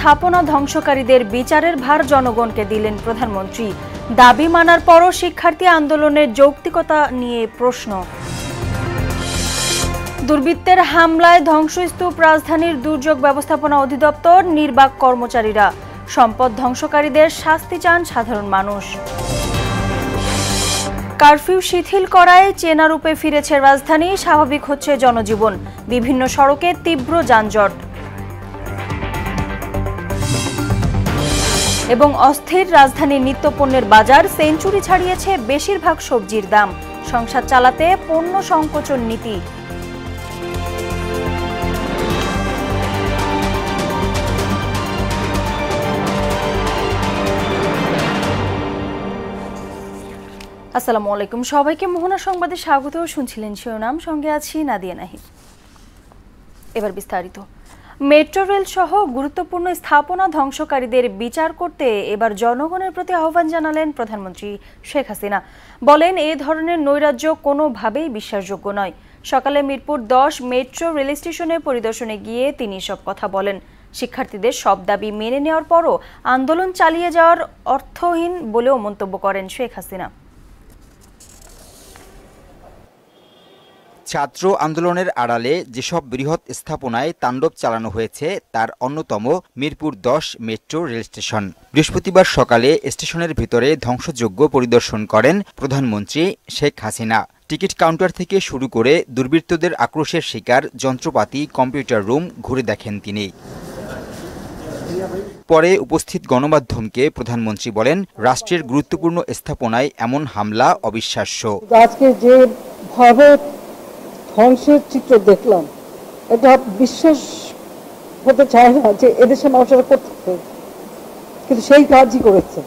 স্থাপনা ধ্বংসকারীদের বিচারের ভার জনগণকে দিলেন প্রধানমন্ত্রী। দাবি মানার পরও শিক্ষার্থী আন্দোলনের যৌক্তিকতা নিয়ে প্রশ্ন। দুর্বৃত্তের হামলায় ধ্বংসস্তূপ রাজধানীর দুর্যোগ ব্যবস্থাপনা অধিদপ্তর, নির্বাক কর্মচারীরা। সম্পদ ধ্বংসকারীদের শাস্তি চান সাধারণ মানুষ। কারফিউ শিথিল করায় চেনা রূপে ফিরেছে রাজধানী, স্বাভাবিক হচ্ছে জনজীবন। বিভিন্ন সড়কে তীব্র যানজট এবং অস্থির রাজধানীর নিত্যপণ্যের বাজার। সেঞ্চুরি ছাড়িয়েছে বেশিরভাগ সবজির দাম। সংসার চালাতে পণ্য সংকোচন নীতি। আসসালামু আলাইকুম, সবাইকে মোহনা সংবাদে স্বাগত। শুনছিলেন শিরোনাম, সঙ্গে আছি নাদিয়া নাহিদ। এবার বিস্তারিত। মেট্রো রেল সহ গুরুত্বপূর্ণ স্থাপনা ধ্বংসকারীদের বিচার করতে এবার জনগণের প্রতি আহ্বান জানালেন প্রধানমন্ত্রী শেখ হাসিনা। বলেন, এ ধরনের নৈরাজ্য কোনোভাবেই বিশ্বাসযোগ্য নয়। সকালে মিরপুর 10 মেট্রো রেল স্টেশনে পরিদর্শনে গিয়ে তিনি সব কথা বলেন। শিক্ষার্থীদের সব দাবি মেনে নেওয়ার পরও আন্দোলন চালিয়ে যাওয়ার অর্থহীন বলেও মন্তব্য করেন শেখ হাসিনা। ছাত্র আন্দোলনের আড়ালে যেসব বৃহৎ স্থাপনায় তাণ্ডব চালানো হয়েছে তার অন্যতম মিরপুর 10 মেট্রো রেল স্টেশন। বৃহস্পতিবার সকালে স্টেশনের ভিতরে ধ্বংসযজ্ঞ পরিদর্শন করেন প্রধানমন্ত্রী শেখ হাসিনা। টিকিট কাউন্টার থেকে শুরু করে দুর্বৃত্তদের আক্রোশের শিকার যন্ত্রপাতি, কম্পিউটার রুম ঘুরে দেখেন তিনি। পরে উপস্থিত গণমাধ্যমকে প্রধানমন্ত্রী বলেন, রাষ্ট্রের গুরুত্বপূর্ণ স্থাপনায় এমন হামলা অবিশ্বাস্য। আজকে যে ভাবে ধ্বংসের চিত্র দেখলাম, এটা বিশ্বাস হতে চায় না যে এদেশের মানুষেরা করতে, কিন্তু সেই কাজই করেছে।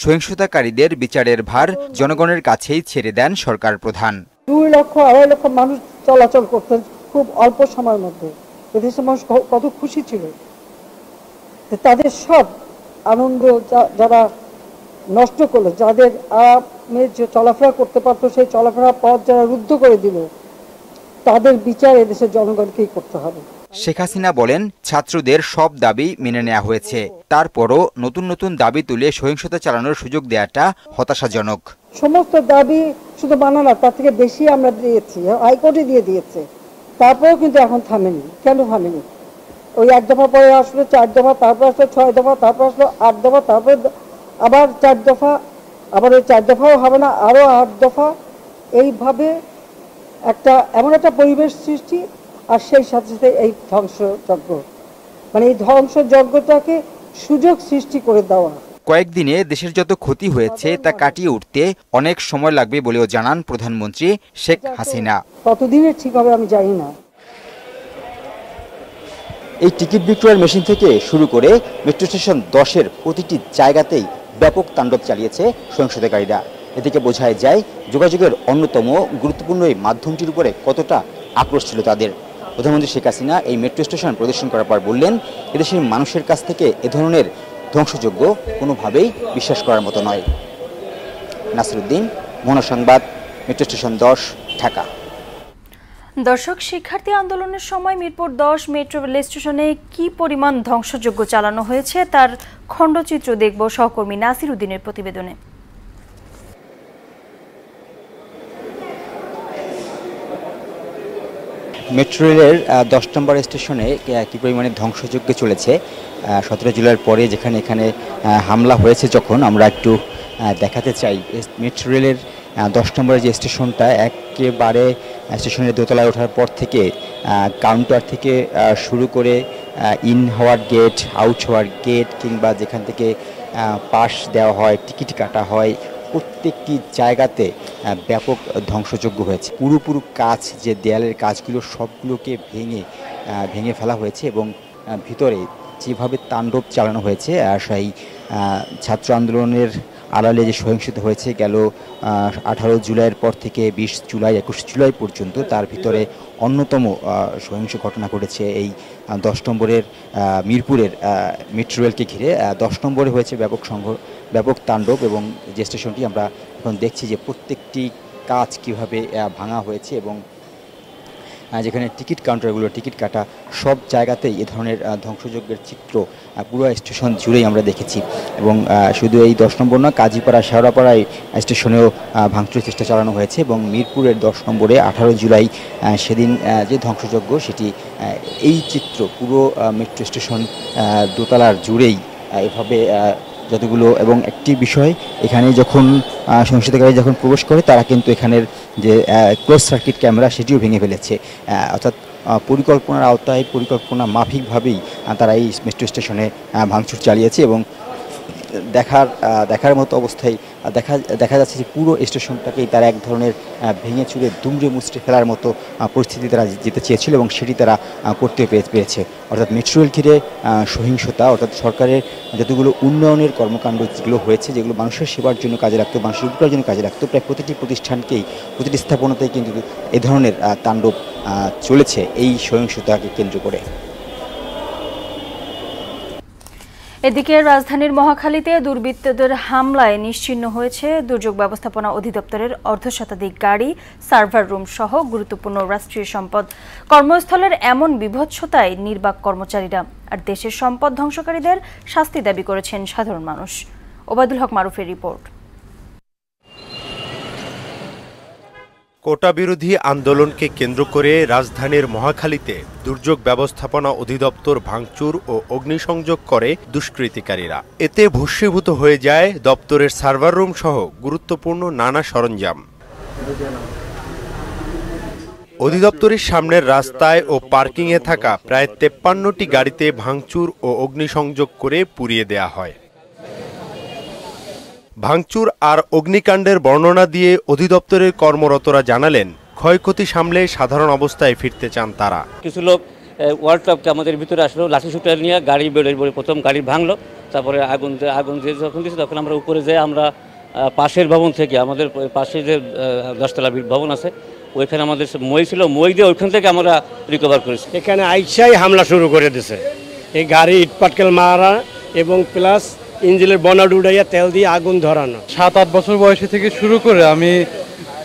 সহিংসতাকারীদের বিচারের ভার জনগণের কাছেই ছেড়ে দেন সরকার প্রধান। 2 লক্ষ 2.5 লক্ষ মানুষ চলাচল করতেন খুব অল্প সময়ের মধ্যে। এদেশের মানুষ কত খুশি ছিল। তাদের সব আনন্দ যারা নষ্ট করলো, যাদের যে চলাফেরা করতে পারতো সেই চলাফেরা পথ যারা রুদ্ধ করে দিল, তাদের বিচার এদেশের জনগণকেই করতে হবে। শেখ হাসিনা বলেন, ছাত্রদের সব দাবি মেনে নেওয়া হয়েছে, তারপরও নতুন নতুন দাবি তুলে সহিংসতা চালানোর সুযোগ দেওয়াটা হতাশাজনক। সমস্ত দাবি শুধু মানা না, তার থেকে বেশি আমরা দিয়েছি, হাইকোর্টে দিয়ে দিয়েছে, তারপরেও কিন্তু এখন থামেনি। কেন থামেনি? ওই 1 দফা পরে আসলো 4 দফা, তারপর আসলো 6 দফা, তারপর আসলো 8 দফা, তারপর আবার 4 দফা, আবার ওই 4 দফাও হবে না, আরো 8 দফা। এইভাবে এমন একটা পরিবেশ সৃষ্টি, আর সেই সাথে সাথে এই ধ্বংসযজ্ঞ, মানে এই ধ্বংসযজ্ঞটাকে সুযোগ সৃষ্টি করে দেওয়া। কয়েকদিনে দেশের যত ক্ষতি হয়েছে তা কাটিয়ে উঠতে অনেক সময় লাগবে বলেও জানান প্রধানমন্ত্রী শেখ হাসিনা। কতদিনে ঠিক হবে আমি জানি না। এই টিকিট বিক্রয়ের মেশিন থেকে শুরু করে মেট্রো স্টেশন 10-এর প্রতিটি জায়গাতেই ব্যাপক তাণ্ডব চালিয়েছে সহিংসতাকারীরা। এ থেকে বোঝাই যায় যোগাযোগের অন্যতম গুরুত্বপূর্ণ এই মাধ্যমটির উপরে কতটা আক্রোশ ছিল তাদের। প্রধানমন্ত্রী শেখ হাসিনা এই মেট্রো স্টেশন পরিদর্শন করার পর বললেন, এদেশের মানুষের কাছ থেকে এ ধরনের ধ্বংসযজ্ঞ কোনোভাবেই বিশ্বাস করার মতো নয়। নাসিরউদ্দিন, মোহনা সংবাদ, মেট্রো স্টেশন 10, ঢাকা। দর্শক, শিক্ষার্থী আন্দোলনের সময় মিরপুর 10 মেট্রো রেল স্টেশনে কি পরিমাণ ধ্বংসযজ্ঞ চালানো হয়েছে তার খণ্ডচিত্র দেখব সহকর্মী নাসিরউদ্দিনের প্রতিবেদনে। মেট্রো রেলের 10 নম্বর স্টেশনে কী পরিমাণে ধ্বংসযজ্ঞ চলেছে 17 জুলাইয়ের পরে, যেখানে এখানে হামলা হয়েছে, যখন আমরা একটু দেখাতে চাই। মেট্রো রেলের 10 নম্বরের যে স্টেশনটা, একেবারে স্টেশনের দোতলায় ওঠার পর থেকে কাউন্টার থেকে শুরু করে ইন হওয়ার গেট, আউট হওয়ার গেট, কিংবা যেখান থেকে পাস দেওয়া হয়, টিকিট কাটা হয়, প্রত্যেকটি জায়গাতে ব্যাপক ধ্বংসযজ্ঞ হয়েছে। পুরো কাজ, যে দেয়ালের কাজগুলো, সবগুলোকে ভেঙে ফেলা হয়েছে এবং ভিতরে যেভাবে তাণ্ডব চালানো হয়েছে, সেই ছাত্র আন্দোলনের আড়ালে যে সহিংসতা হয়েছে গেল 18 জুলাইয়ের পর থেকে 20 জুলাই 21 জুলাই পর্যন্ত, তার ভিতরে অন্যতম সহিংস ঘটনা ঘটেছে এই 10 নম্বরের মিরপুরের মেট্রো রেলকে ঘিরে। 10 নম্বরে হয়েছে ব্যাপক তাণ্ডব, এবং যে স্টেশনটি আমরা এখন দেখছি যে প্রত্যেকটি কাজ কিভাবে ভাঙা হয়েছে এবং যেখানে টিকিট কাউন্টারগুলো, টিকিট কাটা সব জায়গাতেই এ ধরনের ধ্বংসযজ্ঞের চিত্র পুরো স্টেশন জুড়েই আমরা দেখেছি। এবং শুধু এই 10 নম্বর না, কাজীপাড়া, শেওড়াপাড়ায় স্টেশনেও ভাঙচুরের চেষ্টা চালানো হয়েছে। এবং মিরপুরের 10 নম্বরে 18 জুলাই সেদিন যে ধ্বংসযজ্ঞ, সেটি এই চিত্র পুরো মেট্রো স্টেশন দোতলার জুড়েই এভাবে যতগুলো। এবং একটি বিষয়, এখানে যখন সহিংসতাকারী যখন প্রবেশ করে, তারা কিন্তু এখানের যে ক্লোজ সার্কিট ক্যামেরা সেটিও ভেঙে ফেলেছে। অর্থাৎ পরিকল্পনার আওতায়, পরিকল্পনা মাফিকভাবেই তারা এই মেট্রো স্টেশনে ভাঙচুর চালিয়েছে। এবং দেখার মতো অবস্থায় দেখা যাচ্ছে যে পুরো স্টেশনটাকেই তারা এক ধরনের ভেঙে চুরে দুমড়ে মুচড়ে ফেলার মতো পরিস্থিতি তারা যেতে চেয়েছিল, এবং সেটি তারা করতে পেরেছে। অর্থাৎ মেট্রো রেল ঘিরে সহিংসতা, অর্থাৎ সরকারের যতগুলো উন্নয়নের কর্মকাণ্ড যেগুলো হয়েছে, যেগুলো মানুষের সেবার জন্য কাজে লাগতো, মানুষের উপকারের জন্য কাজে লাগতো, প্রায় প্রতিটি প্রতিষ্ঠানকেই, প্রতিটি স্থাপনাতেই কিন্তু এ ধরনের তাণ্ডব চলেছে এই সহিংসতাকে কেন্দ্র করে। এদিকে রাজধানীর মহাখালীতে দুর্বৃত্তদের হামলায় নিশ্চিহ্ন হয়েছে দুর্যোগ ব্যবস্থাপনা অধিদপ্তরের অর্ধশতাধিক গাড়ি, সার্ভার রুম সহ গুরুত্বপূর্ণ রাষ্ট্রীয় সম্পদ। কর্মস্থলের এমন বিভৎসতায় নির্বাক কর্মচারীরা। আর দেশের সম্পদ ধ্বংসকারীদের শাস্তি দাবি করেছেন সাধারণ মানুষ। ওবায়দুল হক মারুফের রিপোর্ট। কোটা বিরোধী আন্দোলনকে কেন্দ্র করে রাজধানীর মহাখালীতে দুর্যোগ ব্যবস্থাপনা অধিদপ্তর ভাঙচুর ও অগ্নিসংযোগ করে দুষ্কৃতিকারীরা। এতে ভস্মীভূত হয়ে যায় দপ্তরের সার্ভার রুম সহ গুরুত্বপূর্ণ নানা সরঞ্জাম। অধিদপ্তরের সামনের রাস্তায় ও পার্কিংয়ে থাকা প্রায় 53টি গাড়িতে ভাঙচুর ও অগ্নিসংযোগ করে পুড়িয়ে দেয়া হয়। ভাঙচুর আর অগ্নিকাণ্ডের বর্ণনা দিয়ে অধিদপ্তরের কর্মরতরা জানালেন, ক্ষয়ক্ষতি সামলে সাধারণ অবস্থায় ফিরতে চান তারা। কিছু লোক ওয়ার্ল্ড কাপকে আমাদের ভিতরে আসলো, লাঠি শুটার নিয়ে গাড়ি বেরোয়, প্রথম গাড়ি ভাঙলো, তারপরে আগুন যে যখন দিয়েছে তখন আমরা উপরে যাই, আমরা পাশের ভবন থেকে, আমাদের পাশে যে 10তলা ভবন আছে, ওইখানে আমাদের মই ছিল, মই দিয়ে ওইখান থেকে আমরা রিকভার করেছি। এখানে আইসাই হামলা শুরু করে দিছে, এই গাড়ি ইটপাটকেল মারা এবং প্লাস ইঞ্জিনের বনাট উড়াইয়া তেল দিয়ে আগুন ধরানো। 7-8 বছর বয়সী থেকে শুরু করে আমি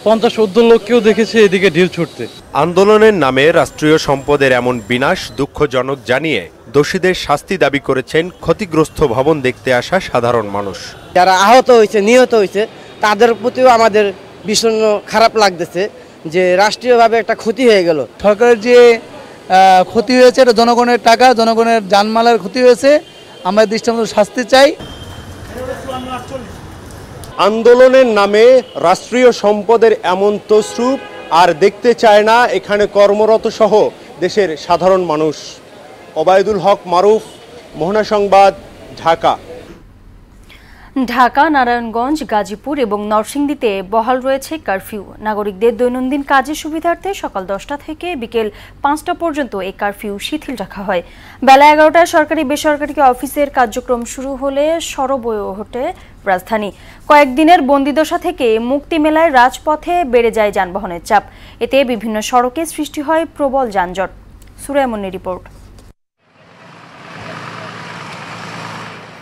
50-70 লোককেও দেখেছি এদিকে ঢিল ছুটতে। আন্দোলনের নামে রাষ্ট্রীয় সম্পদের এমন বিনাশ দুঃখজনক জানিয়ে দোষীদের শাস্তি দাবি করেছেন ক্ষতিগ্রস্ত ভবন দেখতে আসা সাধারণ মানুষ। যারা আহত হয়েছে, নিহত হয়েছে, তাদের প্রতিও আমাদের ভীষণ খারাপ লাগতেছে যে রাষ্ট্রীয়ভাবে একটা ক্ষতি হয়ে গেল। সরকারের যে ক্ষতি হয়েছে, এটা জনগণের টাকা, জনগণের জানমালের ক্ষতি হয়েছে। আমরা দৃষ্টান্ত শাস্তি চাই। আন্দোলনের নামে রাষ্ট্রীয় সম্পদের এমন তছরূপ আর দেখতে চায় না এখানে কর্মরত সহ দেশের সাধারণ মানুষ। ওবায়দুল হক মারুফ, মোহনা সংবাদ, ঢাকা। ঢাকা, নারায়ণগঞ্জ, গাজীপুর এবং নরসিংদীতে বহাল রয়েছে কারফিউ। নাগরিকদের দৈনন্দিন কাজের সুবিধার্থে সকাল 10টা থেকে বিকেল 5টা পর্যন্ত এই কারফিউ শিথিল রাখা হয়। বেলা 11টায় সরকারি বেসরকারি অফিসের কার্যক্রম শুরু হলে সরব হয়ে ওঠে রাজধানী। কয়েকদিনের বন্দিদশা থেকে মুক্তি মেলায় রাজপথে বেড়ে যায় যানবাহনের চাপ। এতে বিভিন্ন সড়কে সৃষ্টি হয় প্রবল যানজট। সুরাইমনির রিপোর্ট।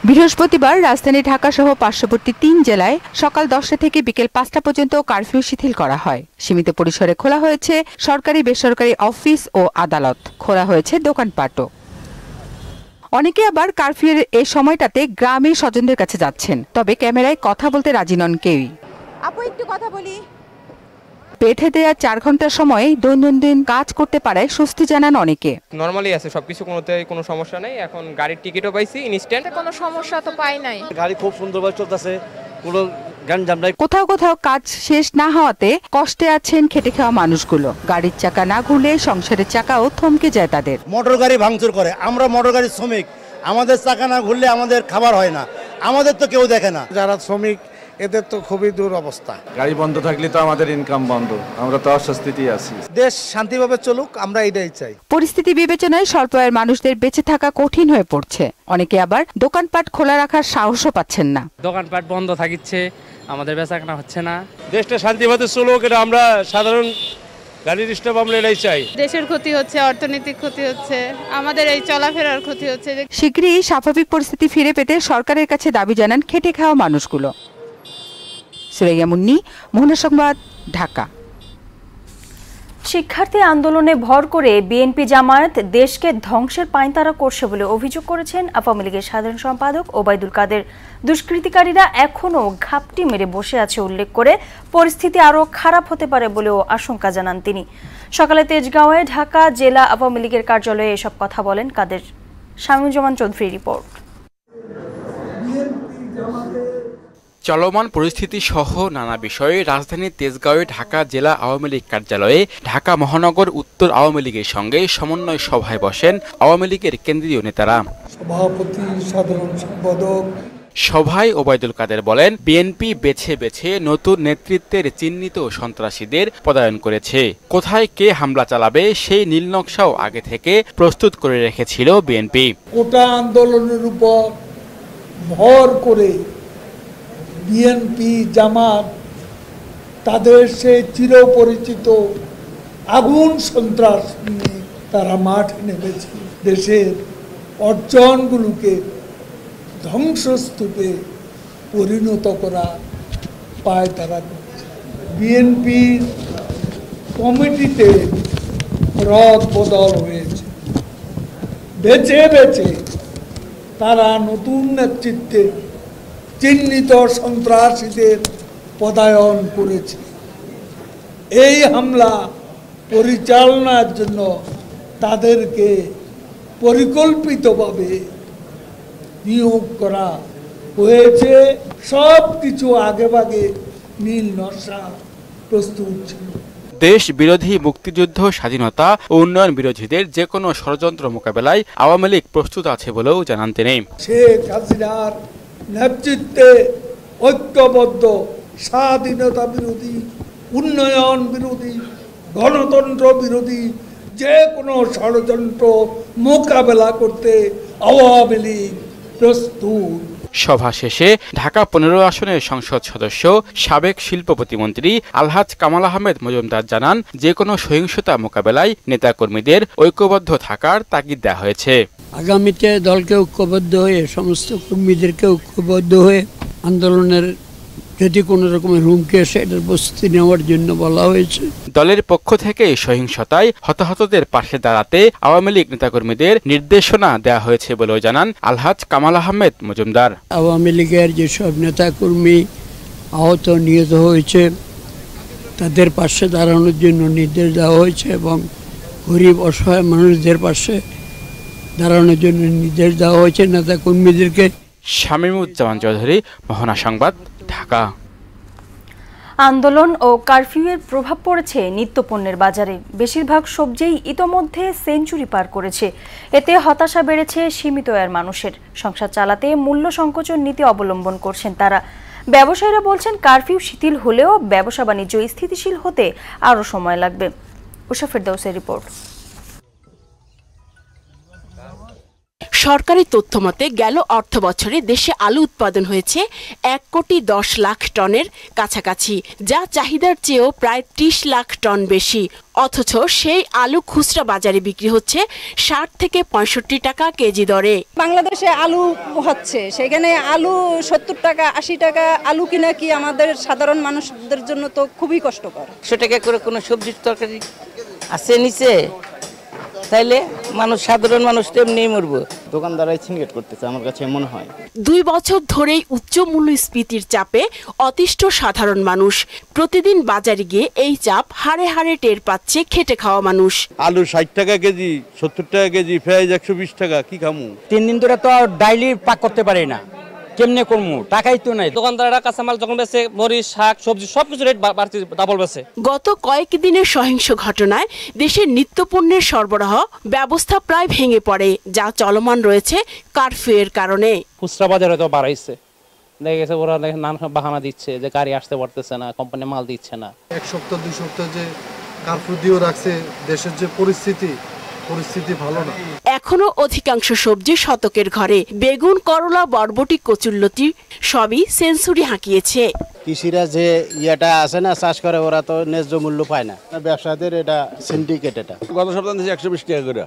বৃহস্পতিবার রাজধানী ঢাকা সহ পার্শ্ববর্তী 3 জেলায় সকাল 10টা থেকে বিকেল 5টা পর্যন্ত কারফিউ শিথিল করা হয়। সীমিত পরিসরে খোলা হয়েছে সরকারি বেসরকারি অফিস ও আদালত, খোলা হয়েছে দোকানপাটও। অনেকে আবার কারফিউর এই সময়টাতে গ্রামে স্বজনদের কাছে যাচ্ছেন, তবে ক্যামেরায় কথা বলতে রাজি নন কেউই। আপু একটু কথা বলি। বেঁধে দেয়া 4 ঘন্টার সময় দৈনন্দিন কাজ করতে পারায় স্বস্তি জানান অনেকে। নরমালি আছে সবকিছু, কোনো সমস্যা নেই। এখন গাড়ির টিকিটও পাইছি ইনস্ট্যান্ট, কোনো সমস্যা তো পাই নাই। গাড়ি খুব সুন্দরভাবে চলতেছে, কোনো গ্যাঞ্জাম নাই। কোথাও কোথাও কাজ শেষ না হওয়াতে কষ্টে আছেন খেটে খাওয়া মানুষগুলো। গাড়ির চাকা না ঘুরলে সংসারের চাকাও থমকে যায় তাদের। মোটর গাড়ি ভাঙচুর করে, আমরা মোটর গাড়ির শ্রমিক, আমাদের চাকা না ঘুরলে আমাদের খাবার হয় না, আমাদের তো কেউ দেখে না। যারা শ্রমিক এদের তো খুবই দূর অবস্থা। গাড়ি বন্ধ থাকলে তো আমাদের ইনকাম বন্ধ, আমরা তো অস্বস্তিতেই আছি। দেশ শান্তিভাবে চলুক, আমরা এটাই চাই। পরিস্থিতি বিবেচনায় স্বল্প আয়ের মানুষদের বেঁচে থাকা কঠিন হয়ে পড়ছে। অনেকে আবার দোকানপাট খোলা রাখার সাহসও পাচ্ছেন না। দোকানপাট বন্ধ থাকিচ্ছে, আমাদের বেচাকেনা হচ্ছে না। দেশটা শান্তিভাবে চলুক, এটা আমরা সাধারণ গাড়ির স্টাফ আমরা এটাই চাই। দেশের ক্ষতি হচ্ছে, অর্থনৈতিক ক্ষতি হচ্ছে, আমাদের এই চলাফেরার ক্ষতি হচ্ছে। শীঘ্রই স্বাভাবিক পরিস্থিতি ফিরে পেতে সরকারের কাছে দাবি জানান খেটে খাওয়া মানুষগুলো। সুরাইয়া মুন্নি, মোহনা সংবাদ, ঢাকা। শিক্ষার্থী আন্দোলনে ভর করে বিএনপি জামায়াত দেশকে ধ্বংসের পাঁয়তারা করছে বলে অভিযোগ করেছেন আওয়ামী লীগের সাধারণ সম্পাদক ওবায়দুল কাদের। দুষ্কৃতিকারীরা এখনও ঘাপটি মেরে বসে আছে উল্লেখ করে পরিস্থিতি আরও খারাপ হতে পারে বলেও আশঙ্কা জানান তিনি। সকালে তেজগাঁওয়ে ঢাকা জেলা আওয়ামী লীগের কার্যালয়ে এসব কথা বলেন কাদের। শামীমুজ্জামান চৌধুরী রিপোর্ট। চলমান পরিস্থিতি সহ নানা বিষয়ে রাজধানীর তেজগাঁওয়ে ঢাকা জেলা আওয়ামী লীগ কার্যালয়ে ঢাকা মহানগর উত্তর আওয়ামী লীগের সঙ্গে সমন্বয় সভায় বসেন আওয়ামী লীগের কেন্দ্রীয় নেতারা। সভাপতি, সাধারণ সম্পাদক। সভায় ওবায়দুল কাদের বলেন, বিএনপি বেছে বেছে নতুন নেতৃত্বের চিহ্নিত সন্ত্রাসীদের পদায়ন করেছে। কোথায় কে হামলা চালাবে সেই নীলনকশাও আগে থেকে প্রস্তুত করে রেখেছিল বিএনপি। কোটা আন্দোলনের উপর ভর করে বিএনপি জামাত তাদের সে চিরপরিচিত আগুন সন্ত্রাস নিয়ে তারা মাঠে নেমেছে। দেশের অর্জনগুলোকে ধ্বংসস্তূপে পরিণত করা পায় তারা করছে। বিএনপির কমিটিতে রদ বদল হয়েছে, বেছে বেছে তারা নতুন নেতৃত্বে চিহ্নিত সন্ত্রাসীদের পদায়ন করেছে। এই হামলা পরিচালনার জন্য তাদেরকে পরিকল্পিতভাবে নিয়োগ করা হয়েছে। সব কিছু আগেভাগে নীল নকশা প্রস্তুত ছিল। দেশ বিরোধী, মুক্তিযুদ্ধ, স্বাধীনতা ও উন্নয়ন বিরোধীদের যে কোনো ষড়যন্ত্র মোকাবেলায় আওয়ামী লীগ প্রস্তুত আছে বলেও জানান তিনি। শেখ হাসিনার নেতৃত্বে ঐক্যবদ্ধ স্বাধীনতা বিরোধী, উন্নয়ন বিরোধী, গণতন্ত্র বিরোধী যে কোনো ষড়যন্ত্র মোকাবেলা করতে আওয়ামী লীগ প্রস্তুত। সভা শেষে ঢাকা 15 আসনের সংসদ সদস্য সাবেক শিল্প প্রতিমন্ত্রী আলহাজ কামাল আহমেদ মজুমদার জানান, যে কোনো সহিংসতা মোকাবেলায় নেতাকর্মীদের ঐক্যবদ্ধ থাকার তাগিদ দেওয়া হয়েছে। আগামীতে দলকে ঐক্যবদ্ধ হয়ে, সমস্ত কর্মীদেরকে ঐক্যবদ্ধ হয়ে আন্দোলনের যদি কোনো রকমের হুমকি আসে এটার প্রস্তুতি নেওয়ার জন্য বলা হয়েছে। দলের পক্ষ থেকে সহিংসতায় হতাহতদের পাশে দাঁড়াতে আওয়ামী লীগ নেতাকর্মীদের নির্দেশনা দেওয়া হয়েছে বলেও জানান আলহাজ কামাল আহমেদ মজুমদার। আওয়ামী লীগের যেসব নেতাকর্মী আহত নিহত হয়েছে তাদের পাশে দাঁড়ানোর জন্য নির্দেশ দেওয়া হয়েছে এবং গরিব অসহায় মানুষদের পাশে দাঁড়ানোর জন্য নির্দেশ দেওয়া হয়েছে নেতাকর্মীদেরকে। শামীমুজ্জামান চৌধুরী, মোহনা সংবাদ, ঢাকা। আন্দোলন ও কারফিউয়ের প্রভাব পড়েছে নিত্যপণ্যের বাজারে। বেশিরভাগ সবজিই ইতোমধ্যে সেঞ্চুরি পার করেছে। এতে হতাশা বেড়েছে সীমিত আয়ের মানুষের। সংসার চালাতে মূল্য সংকোচন নীতি অবলম্বন করছেন তারা। ব্যবসায়ীরা বলছেন, কারফিউ শিথিল হলেও ব্যবসা বাণিজ্য স্থিতিশীল হতে আরও সময় লাগবে। উষা ফেরদৌসের রিপোর্ট। সরকারি তথ্য মতে গেল অর্থ বছরে দেশে আলু উৎপাদন হয়েছে 1,10,00,000 টনের কাছাকাছি, যা চাহিদার চেয়েও প্রায় 30 লাখ টন বেশি। অথচ সেই আলু খুচরা বাজারে বিক্রি হচ্ছে 60 থেকে 65 টাকা কেজি দরে। বাংলাদেশে আলু হচ্ছে, সেখানে আলু 70 টাকা 80 টাকা আলু কিনা কি আমাদের সাধারণ মানুষদের জন্য তো খুবই কষ্টকর। 100 টাকা করে কোনো সবজির তরকারি আছে নিচে, তাইলে মানুষ, সাধারণ মানুষ তো এমনিই মরবো। দোকানদারাই ছিনকেট করতেছে আমার কাছে মনে হয়। 2 বছর ধরেই উচ্চ মূল্যস্ফীতির চাপে অতিষ্ঠ সাধারণ মানুষ। প্রতিদিন বাজারে গিয়ে এই চাপ হাড়ে হাড়ে টের পাচ্ছে খেটে খাওয়া মানুষ। আলু 60 টাকা কেজি, 70 টাকা কেজি, পেঁয়াজ 120 টাকা, কি খামু? 3 দিন ধরে তো ডাইলি পাক করতে পারি না, কেমনে করবো? টাকাই তো নাই। দোকানদাররা কাঁচামাল যখন বেচে, মরিচ, শাক, সবজি সবকিছু রেট বাড়তি ডাবল বেচে। গত কয়েকদিনের সহিংস ঘটনায় দেশের নিত্যপণ্যের সরবরাহ ব্যবস্থা প্রায় ভেঙে পড়ে, যা চলমান রয়েছে কারফিউয়ের কারণে। খুচরা বাজারে তো বাড়াইছে, দেখা গেছে ওরা নানা বাহানা দিচ্ছে যে গাড়ি আসতে পারতেছে না, কোম্পানি মাল দিচ্ছে না। 1 সপ্তাহ 2 সপ্তাহ যে কারফিউ দিয়ে রাখছে, দেশের যে পরিস্থিতি ভালো না। এখনো অধিকাংশ সবজি শতকের ঘরে। বেগুন, করলা, বরবটি, কচুরলতি সবই সেঞ্চুরি হাঁকিয়েছে। কৃষিরা যে ইয়েটা আছে না, চাষ করে, ওরা তো ন্যায্য মূল্য পায় না। ব্যবসাদের এটা সিন্ডিকেট। এটা গত সপ্তাহে 120 টাকা করে,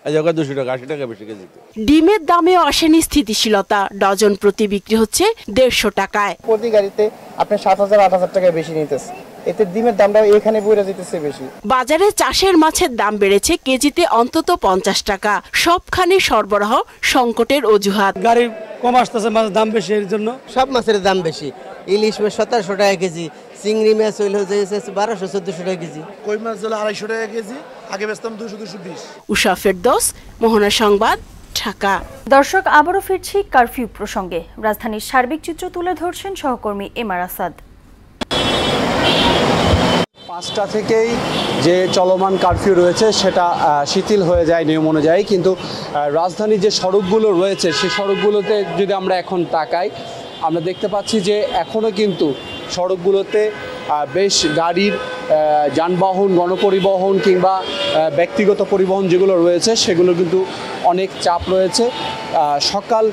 আজ 200 টাকা, 80 টাকা বেশি কেজি। ডিমের দামেও আসেনি স্থিতিশীলতা। ডজন প্রতি বিক্রি হচ্ছে 150 টাকায়। প্রতি গাড়িতে আপনি 7,000 8,000 টাকা বেশি নিতেছে। এতে ডিমের দামটা এখানে বইরা যেতেছে বেশি। বাজারে চাষের মাছের দাম বেড়েছে কেজিতে অন্তত 50 টাকা। সবখানে সরবরাহ সংকটের অজুহাত। গাড়ি কম আসতেছে, মাছের দাম বেশি, এর জন্য সব মাছের দাম বেশি। ইলিশ মাছ 1700 টাকা কেজি, চিংড়ি মাছ হইলে 1200-1400 টাকা কেজি, কই মাছ হলো 250 টাকা কেজি, আগে বেচতাম 200-220। উষা ফেরদৌস, মোহনা সংবাদ, ঢাকা। দর্শক, আবারও ফিরছি কারফিউ প্রসঙ্গে। রাজধানীর সার্বিক চিত্র তুলে ধরছেন সহকর্মী এমআর আসাদ। 5টা থেকেই যে চলমান কারফিউ রয়েছে সেটা শিথিল হয়ে যায় নিয়ম অনুযায়ী, কিন্তু রাজধানীর যে সড়কগুলো রয়েছে সেই সড়কগুলোতে যদি আমরা এখন তাকাই, আমরা দেখতে পাচ্ছি যে এখনও কিন্তু সড়কগুলোতে বেশ গাড়ির যানবাহন, গণপরিবহন কিংবা ব্যক্তিগত পরিবহন যেগুলো রয়েছে সেগুলো কিন্তু অনেক চাপ রয়েছে। সকাল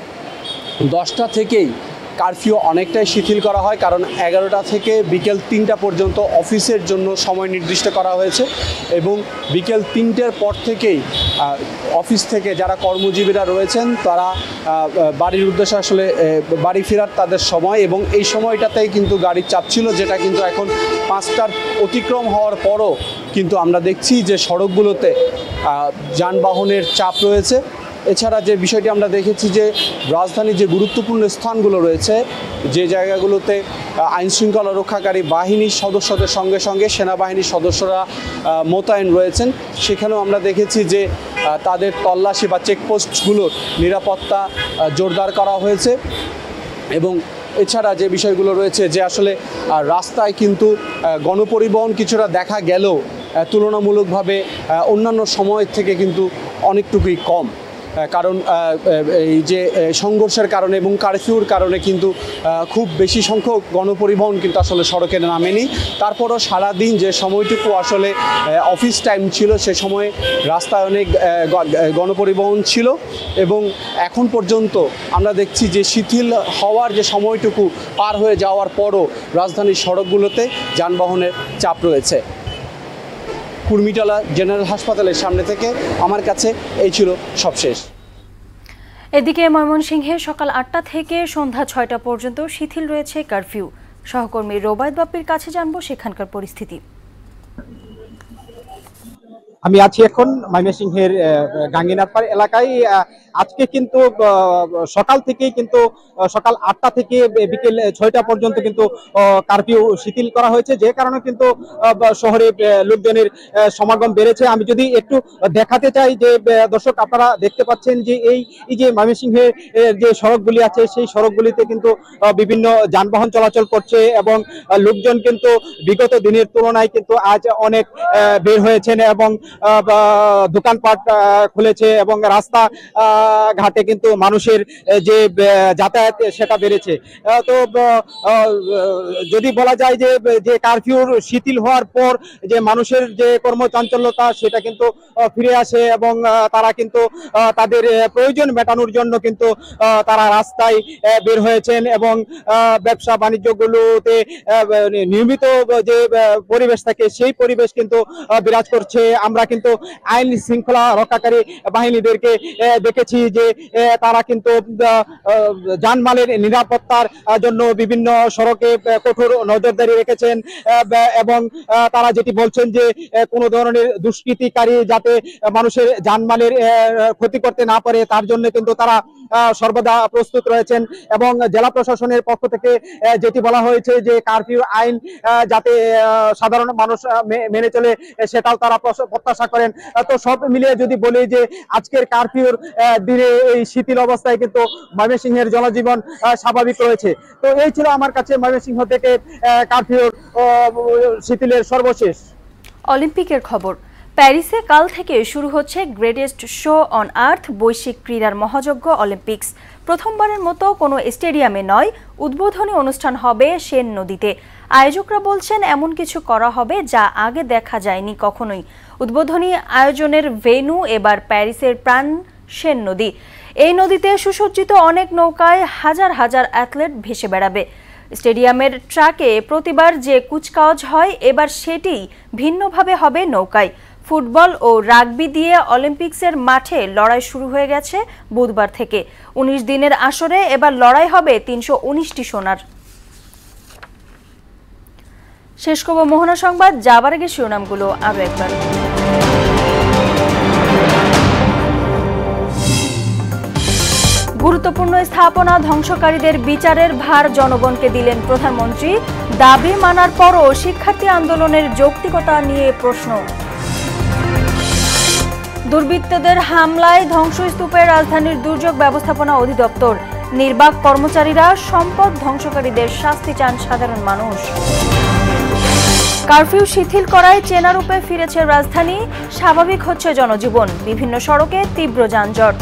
10টা থেকেই কারফিউ অনেকটাই শিথিল করা হয়, কারণ 11টা থেকে বিকেল 3টা পর্যন্ত অফিসের জন্য সময় নির্দিষ্ট করা হয়েছে এবং বিকেল 3টের পর থেকেই অফিস থেকে যারা কর্মজীবীরা রয়েছেন তারা বাড়ির উদ্দেশ্যে আসলে বাড়ি ফেরার তাদের সময়, এবং এই সময়টাতেই কিন্তু গাড়ির চাপ ছিল, যেটা কিন্তু এখন 5টার অতিক্রম হওয়ার পরও কিন্তু আমরা দেখছি যে সড়কগুলোতে যানবাহনের চাপ রয়েছে। এছাড়া যে বিষয়টি আমরা দেখেছি যে রাজধানীর যে গুরুত্বপূর্ণ স্থানগুলো রয়েছে, যে জায়গাগুলোতে আইনশৃঙ্খলা রক্ষাকারী বাহিনীর সদস্যদের সঙ্গে সঙ্গে সেনাবাহিনীর সদস্যরা মোতায়েন রয়েছেন, সেখানেও আমরা দেখেছি যে তাদের তল্লাশি বা চেকপোস্টগুলোর নিরাপত্তা জোরদার করা হয়েছে। এবং এছাড়া যে বিষয়গুলো রয়েছে যে আসলে রাস্তায় কিন্তু গণপরিবহন কিছুটা দেখা গেলেও তুলনামূলকভাবে অন্যান্য সময়ের থেকে কিন্তু অনেকটুকুই কম, কারণ এই যে সংঘর্ষের কারণে এবং কারফিউর কারণে কিন্তু খুব বেশি সংখ্যক গণপরিবহন কিন্তু আসলে সড়কে নামেনি। তারপরও সারাদিন যে সময়টুকু আসলে অফিস টাইম ছিল সে সময়ে রাস্তায় অনেক গণপরিবহন ছিল, এবং এখন পর্যন্ত আমরা দেখছি যে শিথিল হওয়ার যে সময়টুকু পার হয়ে যাওয়ার পরও রাজধানীর সড়কগুলোতে যানবাহনের চাপ রয়েছে। কুর্মিটোলা জেনারেল হাসপাতালের সামনে থেকে আমার কাছে এই ছিল সবশেষ। এদিকে ময়মনসিংহে সকাল 8টা থেকে সন্ধ্যা 6টা পর্যন্ত শিথিল রয়েছে কারফিউ। সহকর্মী রোবায়েত বাপ্পির কাছে জানবো সেখানকার পরিস্থিতি। আমি আছি এখন ময়মনসিংহের গাঙ্গিনারপাড় এলাকায়। আজকে কিন্তু সকাল থেকেই কিন্তু সকাল 8টা থেকে বিকেল 6টা পর্যন্ত কিন্তু কারফিউ শিথিল করা হয়েছে, যে কারণে কিন্তু শহরে লোকজনের সমাগম বেড়েছে। আমি যদি একটু দেখাতে চাই যে দর্শক, আপনারা দেখতে পাচ্ছেন যে এই যে ময়মনসিংহের যে সড়কগুলি আছে সেই সড়কগুলিতে কিন্তু বিভিন্ন যানবাহন চলাচল করছে, এবং লোকজন কিন্তু বিগত দিনের তুলনায় কিন্তু আজ অনেক বের হয়েছেন এবং দোকানপাট খুলেছে, এবং রাস্তা ঘাটে কিন্তু মানুষের যে যাতায়াত সেটা বেড়েছে। তো যদি বলা যায় যে কারফিউর শিথিল হওয়ার পর যে মানুষের যে কর্মচাঞ্চল্যতা সেটা কিন্তু ফিরে আসে, এবং তারা কিন্তু তাদের প্রয়োজন মেটানোর জন্য কিন্তু তারা রাস্তায় বের হয়েছেন, এবং ব্যবসা বাণিজ্যগুলোতে নিয়মিত যে পরিবেশ থাকে সেই পরিবেশ কিন্তু বিরাজ করছে। আমরা কিন্তু আইন শৃঙ্খলা রক্ষাকারী বাহিনীদেরকে দেখেছি যে তারা কিন্তু যানমালের নিরাপত্তার জন্য বিভিন্ন সড়কে কঠোর নজরদারি রেখেছেন, এবং তারা যেটি বলছেন যে কোনো ধরনের দুষ্কৃতিকারী যাতে মানুষের যানমালের ক্ষতি করতে না পারে তার জন্য কিন্তু তারা সর্বদা প্রস্তুত রয়েছেন। এবং জেলা প্রশাসনের পক্ষ থেকে যেটি বলা হয়েছে যে কারফিউ আইন যাতে সাধারণ মানুষ মেনে চলে সেটাও তারা প্রত্যাশা করেন। তো সব মিলিয়ে যদি বলি যে আজকের কারফিউর দিনে এই শিথিল অবস্থায় কিন্তু ময়মনসিংহের জনজীবন স্বাভাবিক রয়েছে। তো এই ছিল আমার কাছে ময়মনসিংহ থেকে কারফিউর শিথিলের সর্বশেষ। অলিম্পিকের খবর। প্যারিসে কাল থেকে শুরু হচ্ছে গ্রেটেস্ট শো অন আর্থ বৈশ্বিক ক্রীড়ার মহাযজ্ঞ অলিম্পিক্স। প্রথমবারের মতো কোনো স্টেডিয়ামে নয়, উদ্বোধনী অনুষ্ঠান হবে সেন নদীতে। আয়োজকরা বলছেন এমন কিছু করা হবে যা আগে দেখা যায়নি কখনোই। উদ্বোধনী আয়োজনের ভেন্যু এবার প্যারিসের প্রাণ সেন নদী। এই নদীতে সুসজ্জিত অনেক নৌকায় হাজার হাজার অ্যাথলেট ভেসে বেড়াবে। স্টেডিয়ামের ট্র্যাকে প্রতিবার যে কুচকাওয়াজ হয় এবার সেটি ভিন্নভাবে হবে নৌকায়। ফুটবল ও রাগবি দিয়ে অলিম্পিক্সের মাঠে লড়াই শুরু হয়ে গেছে বুধবার থেকে। 19 দিনের আসরে এবার লড়াই হবে 319টি সোনার। শেষ করব মোহনা সংবাদ, যাবার আগে শিরোনামগুলো আরও একবার। গুরুত্বপূর্ণ স্থাপনা ধ্বংসকারীদের বিচারের ভার জনগণকে দিলেন প্রধানমন্ত্রী। দাবি মানার পরও শিক্ষার্থী আন্দোলনের যৌক্তিকতা নিয়ে প্রশ্ন। দুর্বৃত্তদের হামলায় ধ্বংসস্তূপে রাজধানীর দুর্যোগ ব্যবস্থাপনা অধিদপ্তর। নির্বাক কর্মচারীরা সম্পদ ধ্বংসকারীদের শাস্তি চান সাধারণ মানুষ। কারফিউ শিথিল করায় চেনা রূপে ফিরেছে রাজধানী, স্বাভাবিক হচ্ছে জনজীবন, বিভিন্ন সড়কে তীব্র যানজট।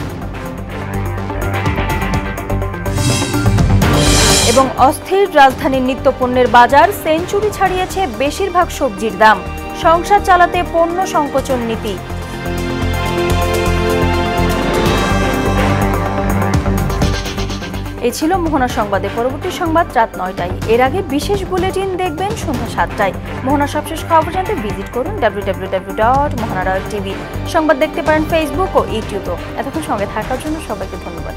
এবং অস্থির রাজধানীর নিত্যপণ্যের বাজার, সেঞ্চুরি ছাড়িয়েছে বেশিরভাগ সবজির দাম, সংসার চালাতে পণ্য সংকোচন নীতি। এই ছিল মোহনা সংবাদে। পরবর্তী সংবাদ রাত ৯টায়। এর আগে বিশেষ বুলেটিন দেখবেন সন্ধ্যা ৭টায়। মোহনা সবশেষ খবর জানতে ভিজিট করুন www.mohana.tv। সংবাদ দেখতে পারেন ফেসবুক ও ইউটিউবেও। এতক্ষণ সঙ্গে থাকার জন্য সবাইকে ধন্যবাদ।